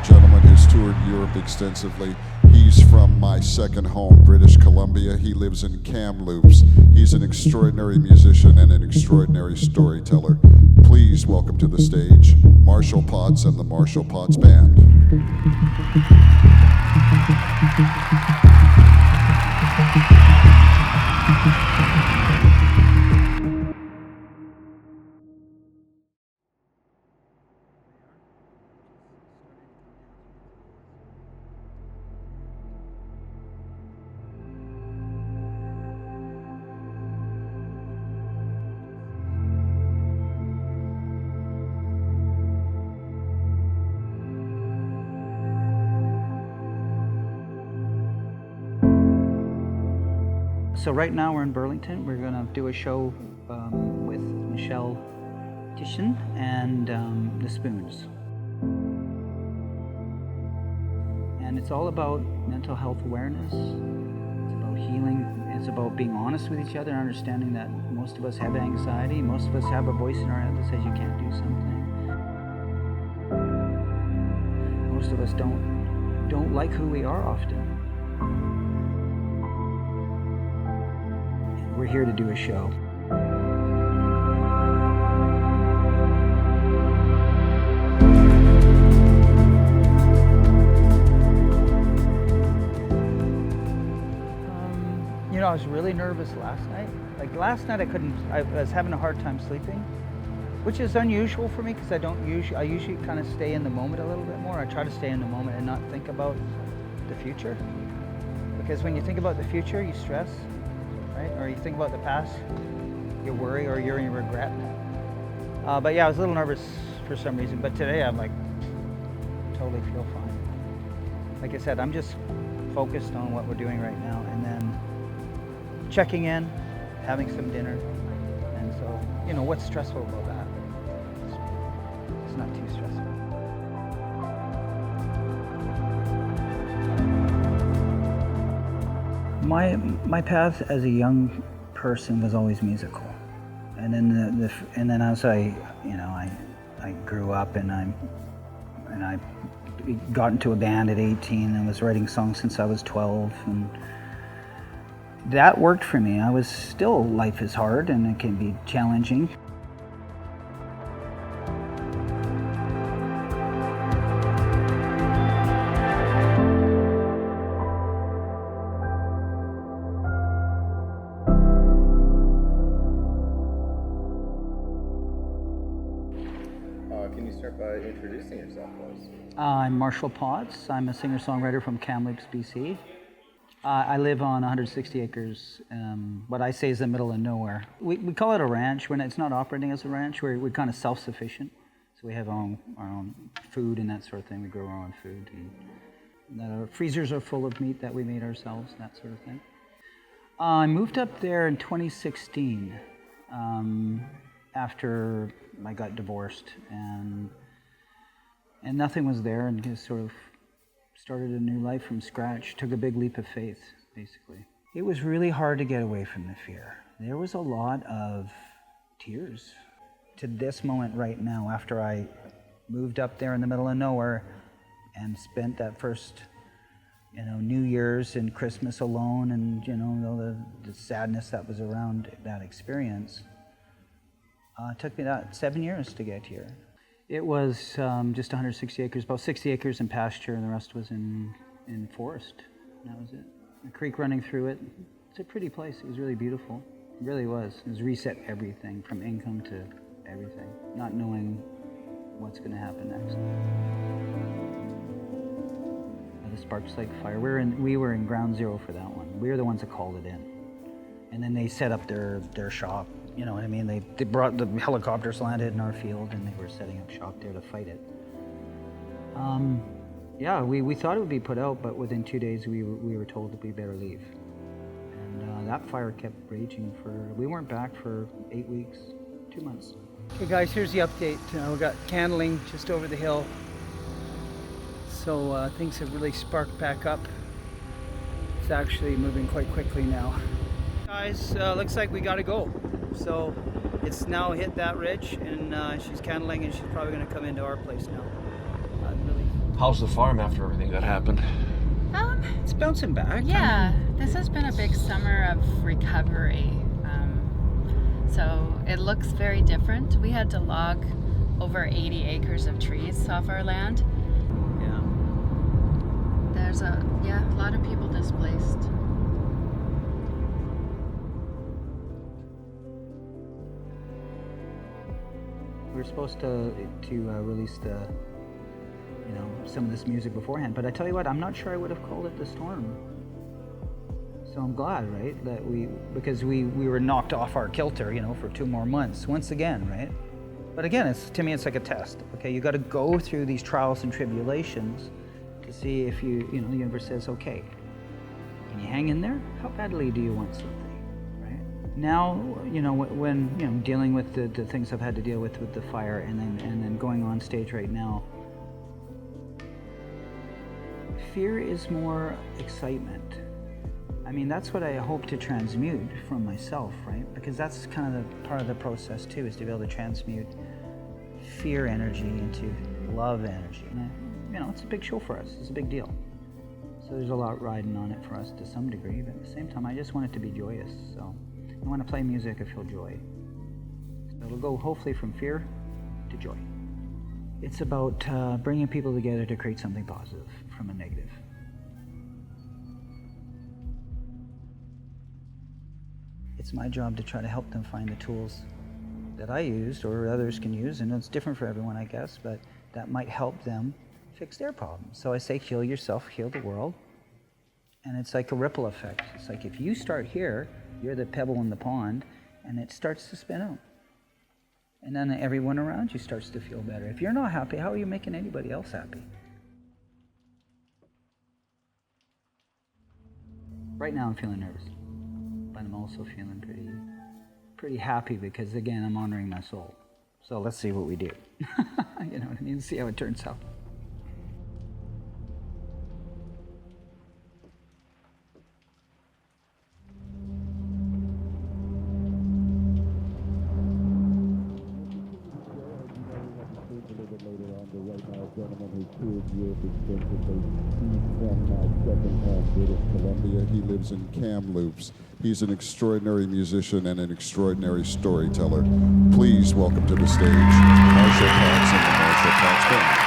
gentleman who's toured Europe extensively. He's from my second home, British Columbia. He lives in Kamloops. He's an extraordinary musician and an extraordinary storyteller. Please welcome to the stage Marshall Potts and the Marshall Potts Band. So right now we're in Burlington. We're going to do a show with Michelle Titian and the Spoons. And it's all about mental health awareness. It's about healing. It's about being honest with each other and understanding that most of us have anxiety. Most of us have a voice in our head that says you can't do something. Most of us don't like who we are often. We're here to do a show. I was really nervous last night. Like last night I was having a hard time sleeping, which is unusual for me because I usually kind of stay in the moment a little bit more. I try to stay in the moment and not think about the future. Because when you think about the future, you stress. Right? Or you think about the past, you worry or you're in regret. But yeah, I was a little nervous for some reason, but today I'm like, totally feel fine. Like I said, I'm just focused on what we're doing right now and then checking in, having some dinner. And so, what's stressful about that? It's not too stressful. My path as a young person was always musical, and then as I grew up and I got into a band at 18 and was writing songs since I was 12, and that worked for me. Life is hard and it can be challenging. Can you start by introducing yourself, please? I'm Marshall Potts. I'm a singer-songwriter from Kamloops, BC. I live on 160 acres, what I say is the middle of nowhere. We call it a ranch. It's not operating as a ranch. We're kind of self-sufficient. So we have our own food and that sort of thing. We grow our own food. And our freezers are full of meat that we made ourselves, that sort of thing. I moved up there in 2016. After I got divorced and nothing was there, and just sort of started a new life from scratch. Took a big leap of faith, basically. It was really hard to get away from the fear. There was a lot of tears. To this moment right now, after I moved up there in the middle of nowhere and spent that first New Year's and Christmas alone, and the sadness that was around that experience. It took me about 7 years to get here. It was just 160 acres, about 60 acres in pasture, and the rest was in forest. That was it. A creek running through it. It's a pretty place. It was really beautiful. It really was. It was reset everything, from income to everything, not knowing what's going to happen next. The Sparks Lake fire. We were in ground zero for that one. We were the ones that called it in, and then they set up their shop. You know what I mean? They brought the helicopters, landed in our field, and they were setting up shop there to fight it. We thought it would be put out, but within 2 days we were told that we better leave. And that fire kept raging we weren't back for 8 weeks, 2 months. Okay guys, here's the update. We got candling just over the hill. So things have really sparked back up. It's actually moving quite quickly now. Guys, looks like we gotta go. So it's now hit that ridge, and she's candling, and she's probably gonna come into our place now. Really How's the farm after everything that happened? It's bouncing back. Yeah, this has been a big summer of recovery. So it looks very different. We had to log over 80 acres of trees off our land. Yeah. There's a lot of people displaced. We were supposed to release some of this music beforehand, but I tell you what, I'm not sure I would have called it the storm. So I'm glad, right, that because we were knocked off our kilter, for 2 more months once again, right? But again, to me, it's like a test. Okay, you got to go through these trials and tribulations to see if the universe says, okay, can you hang in there? How badly do you want something, right? Now, when dealing with the things I've had to deal with the fire, and then going on stage right now, fear is more excitement. I mean, that's what I hope to transmute from myself, right? Because that's kind of the part of the process too, is to be able to transmute fear energy into love energy. And it's a big show for us. It's a big deal. So there's a lot riding on it for us to some degree, but at the same time, I just want it to be joyous. So when I play music, I feel joy. So it'll go hopefully from fear to joy. It's about bringing people together to create something positive from a negative. It's my job to try to help them find the tools that I used or others can use, and it's different for everyone, I guess, but that might help them fix their problems. So I say, heal yourself, heal the world, and it's like a ripple effect. It's like if you start here, you're the pebble in the pond, and it starts to spin out. And then everyone around you starts to feel better. If you're not happy, how are you making anybody else happy? Right now I'm feeling nervous, but I'm also feeling pretty happy because, again, I'm honoring my soul. So let's see what we do. You know what I mean? See how it turns out. Columbia. He lives in Kamloops. He's an extraordinary musician and an extraordinary storyteller. Please welcome to the stage Marshall Cox and the Marshall Cox Band.